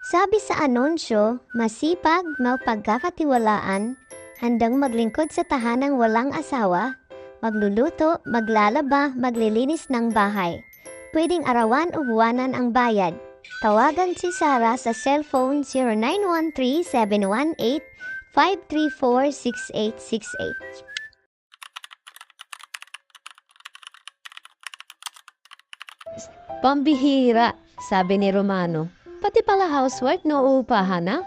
Sabi sa anunsyo, masipag, mapagkakatiwalaan, handang maglingkod sa tahanang walang asawa, magluluto, maglalaba, maglilinis ng bahay. Pwedeng arawan o buwanan ang bayad. Tawagan si Sarah sa cellphone 0913-718-534-6868. Pambihira, sabi ni Romano. Pati pala housewife no upahan na?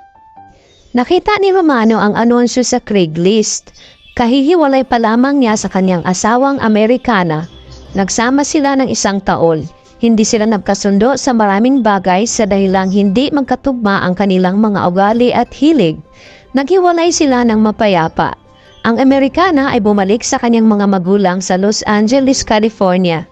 Nakita ni Romano ang anunsyo sa Craigslist. Kahihiwalay pa lamang niya sa kanyang asawang Amerikana. Nagsama sila ng 1 taon. Hindi sila nagkasundo sa maraming bagay sa dahilang hindi magkatugma ang kanilang mga ugali at hilig. Naghiwalay sila ng mapayapa. Ang Amerikana ay bumalik sa kanyang mga magulang sa Los Angeles, California.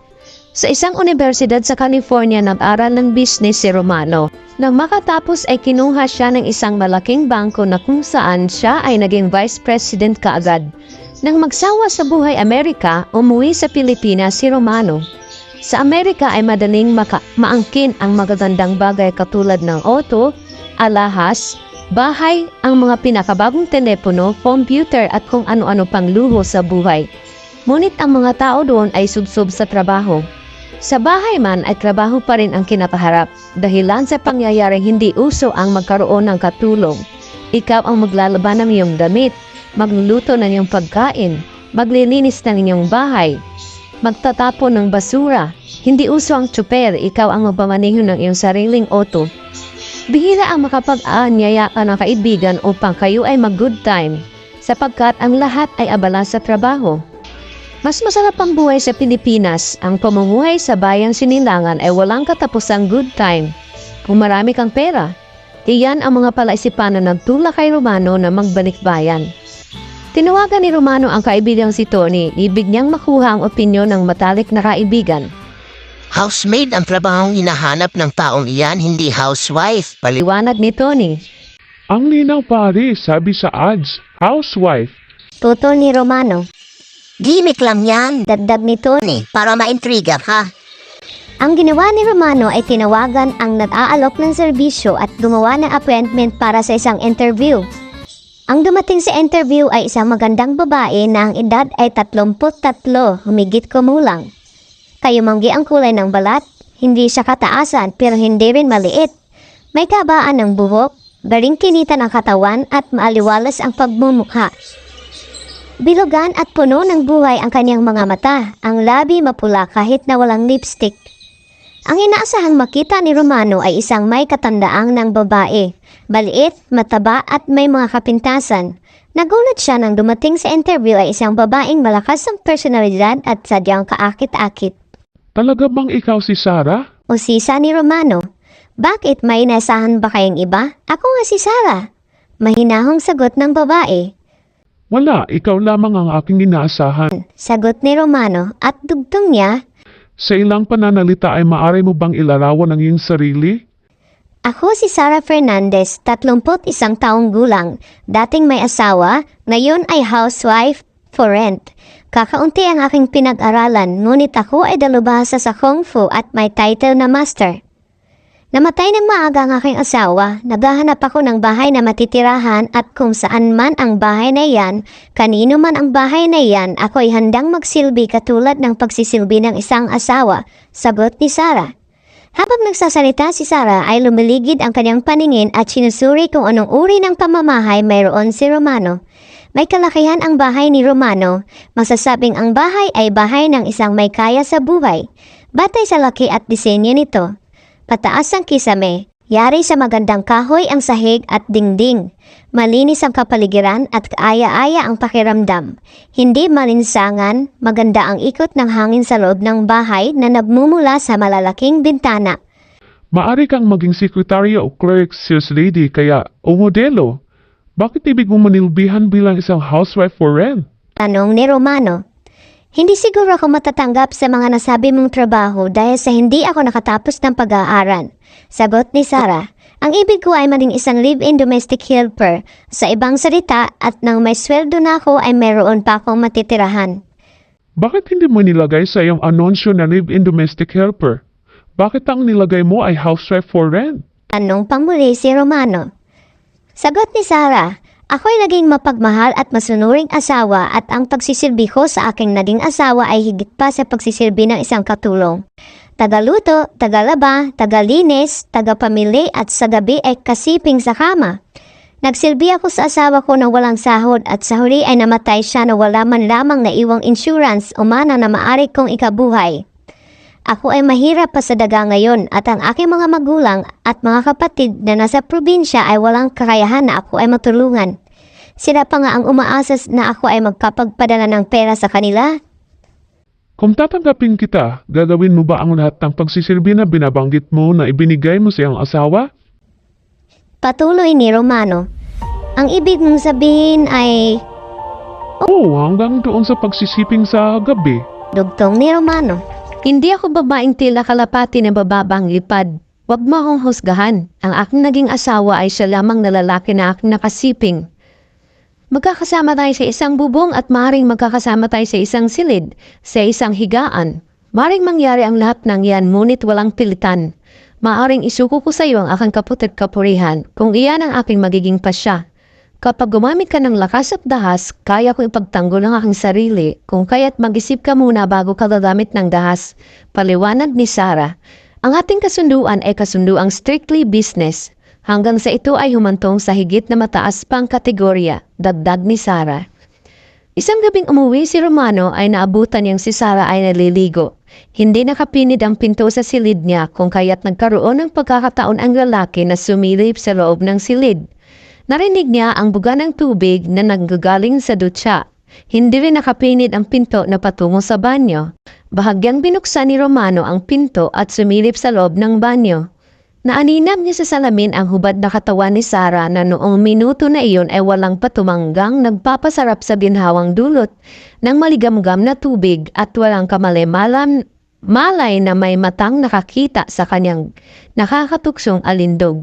Sa isang universidad sa California nag-aral ng business si Romano. Nang makatapos ay kinuha siya ng isang malaking bangko na kung saan siya ay naging vice president kaagad. Nang magsawa sa buhay Amerika, umuwi sa Pilipinas si Romano. Sa Amerika ay madaling maangkin ang magagandang bagay katulad ng auto, alahas, bahay, ang mga pinakabagong telepono, computer at kung ano-ano pang luho sa buhay. Ngunit ang mga tao doon ay subsob sa trabaho. Sa bahay man ay trabaho pa rin ang kinakaharap dahilan sa pangyayaring hindi uso ang magkaroon ng katulong. Ikaw ang maglalaban ng iyong damit, magluluto ng iyong pagkain, maglilinis ng iyong bahay, magtatapon ng basura. Hindi uso ang tsuper, ikaw ang magpamaneho ng iyong sariling auto. Bihira ang makapag-aanyaya ka ng kaibigan upang kayo ay mag-good time sapagkat ang lahat ay abala sa trabaho. Mas masarap ang buhay sa Pilipinas, ang pamumuhay sa bayang Sinilangan ay walang katapusang good time. Kung marami kang pera, iyan ang mga palaisipan na nagtulak kay Romano na magbalik bayan. Tinawagan ni Romano ang kaibigang si Tony, ibig niyang makuha ang opinyon ng matalik na kaibigan. Housemaid ang trabahong hinahanap ng taong iyan, hindi housewife. Paliwanag ni Tony. Ang linaw pare, sabi sa ads, housewife. Tutol ni Romano. Gimik lang yan, Dagdag ni Tony. para ma-intriga ka. Ang ginawa ni Romano ay tinawagan ang nag-aalok ng serbisyo at gumawa ng appointment para sa isang interview. Ang dumating sa interview ay isang magandang babae na ang edad ay 33, humigit kumulang. Kayumanggi ang kulay ng balat, hindi siya kataasan pero hindi rin maliit. May kabaan ng buhok, garing kinitan ang katawan at maaliwalas ang pagmumukha. Bilugan at puno ng buhay ang kanyang mga mata, ang labi mapula kahit na walang lipstick. Ang inaasahang makita ni Romano ay isang may katandaang ng babae, maliit, mataba at may mga kapintasan. Nagulat siya nang dumating sa interview ay isang babaeng malakas ang personalidad at sadyang kaakit-akit. Talaga bang ikaw si Sarah? Usisa ni Romano, bakit may inasahan ba kayong iba? Ako nga si Sarah. Mahinahong sagot ng babae. Wala, ikaw lamang ang aking inaasahan. Sagot ni Romano at dugtong niya, Sa ilang pananalita ay maaari mo bang ilarawan ang iyong sarili? ako si Sarah Fernandez, 31 taong gulang, dating may asawa, ngayon ay housewife for rent. Kakaunti ang aking pinag-aralan, ngunit ako ay dalubhasa sa Kung Fu at may title na master. Namatay ng maaga ang aking asawa, naghahanap ako ng bahay na matitirahan at kung saan man ang bahay na iyan, kanino man ang bahay na iyan, ako'y handang magsilbi katulad ng pagsisilbi ng isang asawa, sagot ni Sarah. Habang nagsasalita si Sarah ay lumiligid ang kanyang paningin at sinusuri kung anong uri ng pamamahay mayroon si Romano. May kalakihan ang bahay ni Romano, masasabing ang bahay ay bahay ng isang may kaya sa buhay, batay sa laki at disenyo nito. Pataas ang kisame, yari sa magandang kahoy ang sahig at dingding. Malinis ang kapaligiran at kaaya-aya ang pakiramdam. Hindi malinsangan, maganda ang ikot ng hangin sa loob ng bahay na nagmumula sa malalaking bintana. Maaari kang maging sekretarya o clerk, sales lady, kaya o modelo. Bakit ibig mo manilbihan bilang isang housewife for rent? Tanong ni Romano. Hindi siguro ako matatanggap sa mga nasabi mong trabaho dahil sa hindi ako nakatapos ng pag-aaral. Sagot ni Sarah, ang ibig ko ay maging isang live-in domestic helper. Sa ibang salita at nang may sweldo na ako ay mayroon pa akong matitirahan. Bakit hindi mo nilagay sa iyong anunsyo na live-in domestic helper? Bakit ang nilagay mo ay housewife for rent? Tanong pangmuli si Romano. Sagot ni Sarah, ako'y naging mapagmahal at masunuring asawa at ang pagsisilbi ko sa aking naging asawa ay higit pa sa pagsisilbi ng isang katulong. Tagaluto, tagalaba, tagalinis, tagapamili at sa gabi ay kasiping sa kama. Nagsilbi ako sa asawa ko na walang sahod at sa huli ay namatay siya na wala man lamang na iwang insurance o mana na maaari kong ikabuhay. Ako ay mahirap pa sa daga ngayon at ang aking mga magulang at mga kapatid na nasa probinsya ay walang kakayahan na ako ay matulungan. Sila pa nga ang umaasas na ako ay magkapagpadala ng pera sa kanila. Kung tatanggapin kita, gagawin mo ba ang lahat ng pagsisilbi na binabanggit mo na ibinigay mo sa iyong asawa? Patuloy ni Romano. Ang ibig mong sabihin ay Oo, hanggang doon sa pagsisiping sa gabi. dugtong ni Romano. Hindi ako babaeng tila kalapati na bababang lipad. Huwag mo akong husgahan. Ang aking naging asawa ay siya lamang na lalaki na aking nakasiping. Magkakasama tayo sa isang bubong at maaaring magkakasama tayo sa isang silid, sa isang higaan. Maaaring mangyari ang lahat ng yan, ngunit walang pilitan. Maaaring isuko ko sa iyo ang aking kaput at kapurihan kung iyan ang aking magiging pasya. Kapag gumamit ka ng lakas at dahas, kaya ko ipagtanggol ang aking sarili, kung kaya't mag-isip ka muna bago ka gagamit ng dahas. Paliwanag ni Sarah. Ang ating kasunduan ay kasunduang strictly business, hanggang sa ito ay humantong sa higit na mataas pang kategorya, dagdag ni Sarah. Isang gabing umuwi si Romano ay naabutan niyang si Sarah ay naliligo. Hindi nakapinid ang pinto sa silid niya kung kaya't nagkaroon ng pagkakataon ang lalaki na sumilip sa loob ng silid. Narinig niya ang buga ng tubig na nanggagaling sa dutya. Hindi rin nakapinid ang pinto na patungo sa banyo. Bahagyang binuksan ni Romano ang pinto at sumilip sa loob ng banyo. Naaninag niya sa salamin ang hubad na katawan ni Sarah na noong minuto na iyon ay walang patumanggang nagpapasarap sa ginhawang dulot ng maligamgam na tubig at walang malay na may matang nakakita sa kanyang nakakatuksong alindog.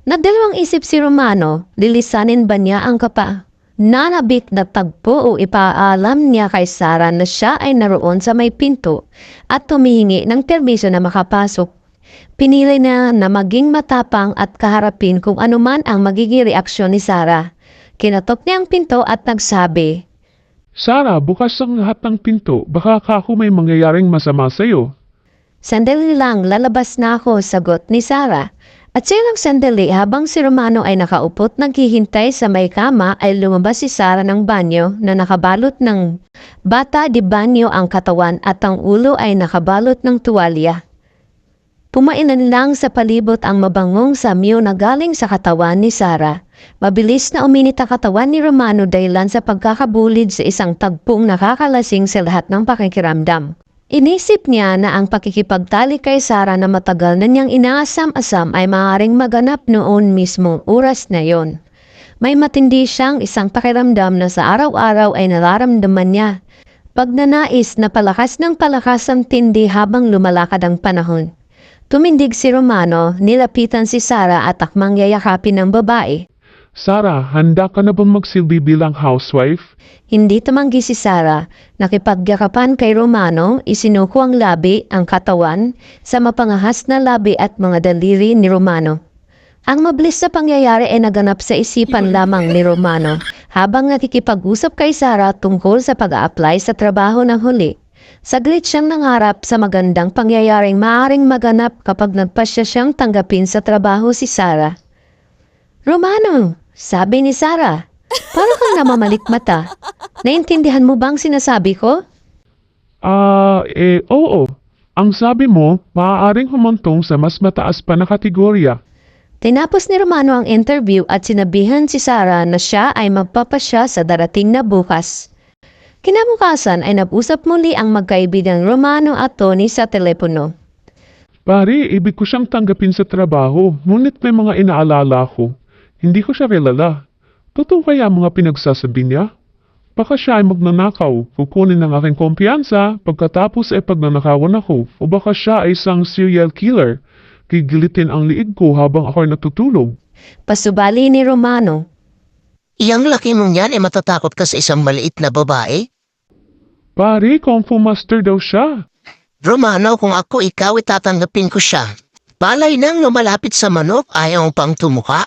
Nagdalawang isip si Romano, lilisanin ba niya ang nanabik na tagpo o ipaalam niya kay Sarah na siya ay naroon sa may pinto at tumihingi ng permiso na makapasok. Pinili na maging matapang at kaharapin kung anuman ang magiging reaksyon ni Sarah. Kinatok niya ang pinto at nagsabi, Sarah, bukas ang lahat ng pinto. Baka ako may mangyayaring masama sa'yo. Sandali lang, lalabas na ako, sagot ni Sarah. At sa ilang sandali habang si Romano ay nakaupot naghihintay sa may kama ay lumabas si Sarah ng banyo na nakabalot ng bata di banyo ang katawan at ang ulo ay nakabalot ng tuwalya. Pumainan lang sa palibot ang mabangong samyo na galing sa katawan ni Sarah. Mabilis na uminit ang katawan ni Romano dahilan sa pagkakabulid sa isang tagpong nakakalasing sa lahat ng pakikiramdam. Inisip niya na ang pakikipagtali kay Sarah na matagal na niyang inaasam-asam ay maaaring maganap noon mismong oras na yon. May matindi siyang isang pakiramdam na sa araw-araw ay nararamdaman niya. Pagnanais na palakas ng palakas ang tindi habang lumalakad ang panahon. Tumindig si Romano, nilapitan si Sarah at akmang yayakapin ng babae. Sarah, handa ka na bang magsilbi bilang housewife? Hindi tumanggi si Sarah. Nakipagyakapan kay Romano, isinuko ang labi, ang katawan, sa mapangahas na labi at mga daliri ni Romano. Ang mabilis na pangyayari ay naganap sa isipan lamang ni Romano habang nakikipag-usap kay Sarah tungkol sa pag-a-apply sa trabaho ng huli. Saglit siyang nangarap sa magandang pangyayaring maaaring maganap kapag nagpasya siyang tanggapin sa trabaho si Sarah. Romano, sabi ni Sarah, parang kang namamalikmata. Naintindihan mo bang sinasabi ko? Oo. Ang sabi mo, maaaring humantong sa mas mataas pa na kategorya. Tinapos ni Romano ang interview at sinabihan si Sarah na siya ay magpapasya sa darating na bukas. Kinabukasan ay nag-usap muli ang magkaibigang Romano at Tony sa telepono. Pare, ibig ko siyang tanggapin sa trabaho, ngunit may mga inaalala ko. Hindi ko siya kilala. Totoo kaya mga pinagsasabi niya? Baka siya ay magnanakaw, kukunin ng aking kumpiyansa, pagkatapos ay pagnanakawan ako, o baka siya ay isang serial killer, gigilitin ang liig ko habang ako ay natutulog. Pasubali ni Romano. Iyang laki mong yan ay matatakot ka sa isang maliit na babae? Pare, Kung Fu Master daw siya. Romano, kung ako ikaw, itatanggapin ko siya. Palay nang lumalapit sa manok, ayaw pang tumuka.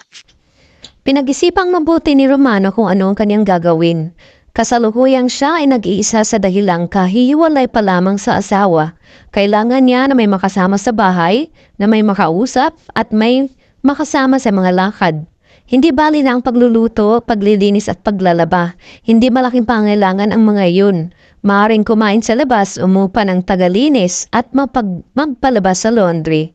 Pinag-isipang mabuti ni Romano kung ano ang kanyang gagawin. Kasalukuyang siya ay nag-iisa sa dahilang kahihiwalay pa lamang sa asawa. Kailangan niya na may makasama sa bahay, na may makausap, at may makasama sa mga lakad. Hindi bali na ang pagluluto, paglilinis at paglalaba. Hindi malaking pangailangan ang mga yun. Maaring kumain sa labas, umupa ng tagalinis at magpalabas sa laundry.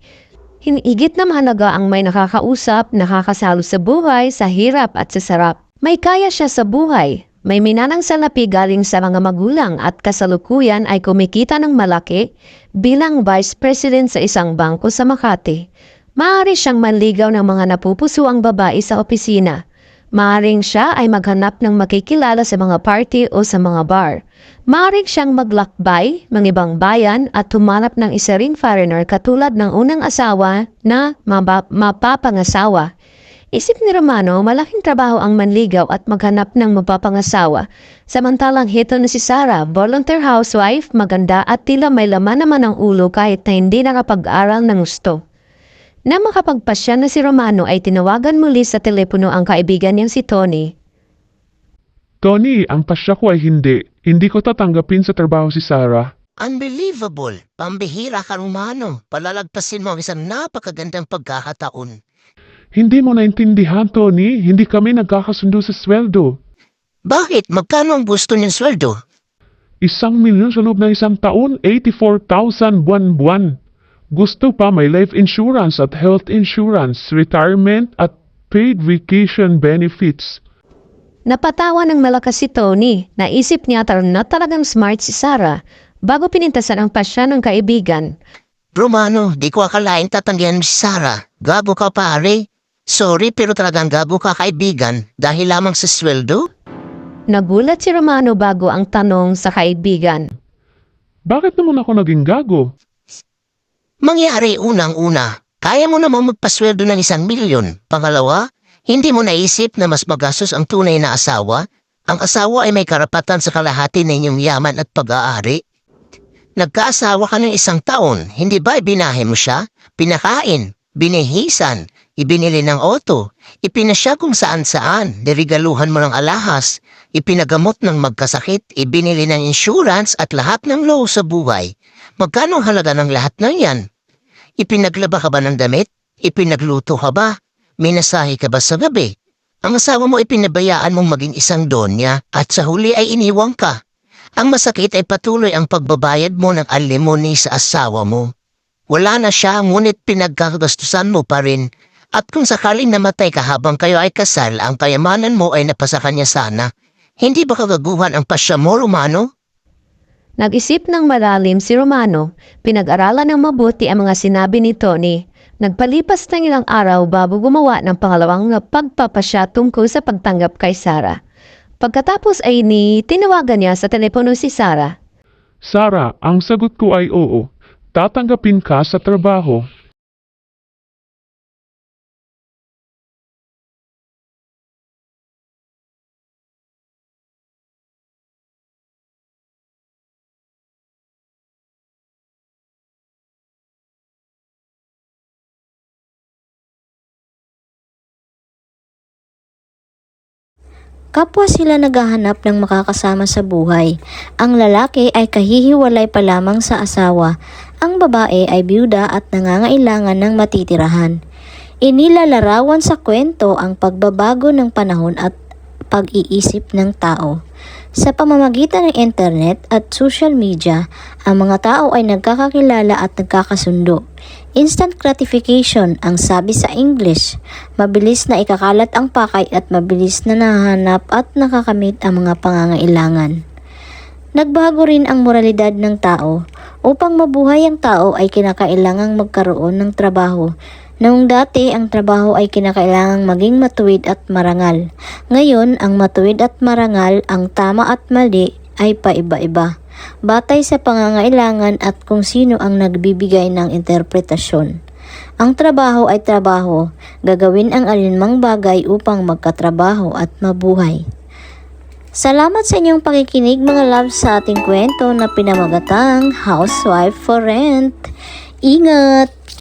Higit na mahalaga ang may nakakausap, nakakasalo sa buhay, sa hirap at sa sarap. May kaya siya sa buhay. May minanang salapi galing sa mga magulang at kasalukuyan ay kumikita ng malaki bilang vice president sa isang bangko sa Makati. Maaari siyang manligaw ng mga napupusuang babae sa opisina. Maaring siya ay maghanap ng makikilala sa mga party o sa mga bar. Maaring siyang maglakbay ng ibang bayan at humanap ng isa ring foreigner katulad ng unang asawa na mapapangasawa. Isip ni Romano, malaking trabaho ang manligaw at maghanap ng mapapangasawa. Samantalang hito na si Sarah, volunteer housewife, maganda at tila may laman naman ang ulo kahit na hindi nakapag-aral ng gusto. Na makapagpasya na si Romano ay tinawagan muli sa telepono ang kaibigan niyang si Tony. Tony, ang pasya ko ay hindi. Hindi ko tatanggapin sa trabaho si Sarah. Unbelievable! Pambihira ka, Romano. Palalagpasin mo ang isang napakagandang pagkakataon. Hindi mo naintindihan, Tony. Hindi kami nagkakasundo sa sweldo. Bakit? Magkano ang gusto niyang sweldo? 1,000,000 sa loob ng isang taon, 84,000 buwan-buwan. Gusto pa may life insurance at health insurance, retirement at paid vacation benefits. Napatawa ng malakas si Tony. Naisip niya na talagang smart si Sarah bago pinintasan ang pasya ng kaibigan. Romano, di ko akalain tatanggihan mo si Sarah. Gabo ka, pare. Sorry, pero talagang gabo ka, kaibigan, dahil lamang sa sweldo? Nagulat si Romano bago ang tanong sa kaibigan. Bakit naman ako naging gago? Mangyari unang-una, kaya mo namang magpasweldo ng 1,000,000. Pangalawa, hindi mo naisip na mas magastos ang tunay na asawa? Ang asawa ay may karapatan sa kalahati ng inyong yaman at pag-aari. Nagkaasawa ka ng 1 taon, hindi ba ibinahe mo siya? Pinakain, binihisan, ibinili ng auto, ipinasya kung saan-saan, nirigaluhan mo ng alahas, ipinagamot ng magkasakit, ibinili ng insurance at lahat ng low sa buhay. Magkano ang halaga ng lahat ng yan? Ipinaglaba ka ba ng damit? Ipinagluto ka ba? Minasahe ka ba sa gabi? Ang asawa mo ipinabayaan mong maging isang donya at sa huli ay iniwang ka. Ang masakit ay patuloy ang pagbabayad mo ng alimony sa asawa mo. Wala na siya, ngunit pinagkagastusan mo pa rin. At kung sakaling namatay ka habang kayo ay kasal, ang kayamanan mo ay napasa kanya sana. Hindi ba kagaguhan ang pasya mo, Romano? Nag-isip ng malalim si Romano. Pinag-aralan ng mabuti ang mga sinabi ni Tony. Nagpalipas ng ilang araw bago gumawa ng pangalawang pagpapasya tungkol sa pagtanggap kay Sarah. Pagkatapos ay tinawagan niya sa telepono si Sarah. Sarah, ang sagot ko ay oo. Tatanggapin ka sa trabaho. Kapwa sila naghahanap ng makakasama sa buhay. Ang lalaki ay kahihiwalay pa lamang sa asawa. Ang babae ay byuda at nangangailangan ng matitirahan. Inilalarawan sa kwento ang pagbabago ng panahon at pag-iisip ng tao. Sa pamamagitan ng internet at social media, ang mga tao ay nagkakakilala at nagkakasundo. Instant gratification ang sabi sa English. Mabilis na ikakalat ang pakay at mabilis na nahanap at nakakamit ang mga pangangailangan. Nagbago rin ang moralidad ng tao. Upang mabuhay ang tao ay kinakailangang magkaroon ng trabaho. Noong dati, ang trabaho ay kinakailangang maging matuwid at marangal. Ngayon, ang matuwid at marangal, ang tama at mali ay paiba-iba. Batay sa pangangailangan at kung sino ang nagbibigay ng interpretasyon. Ang trabaho ay trabaho. Gagawin ang alinmang bagay upang magkatrabaho at mabuhay. Salamat sa inyong pakikinig mga loves sa ating kwento na pinamagatang Housewife for Rent. Ingat!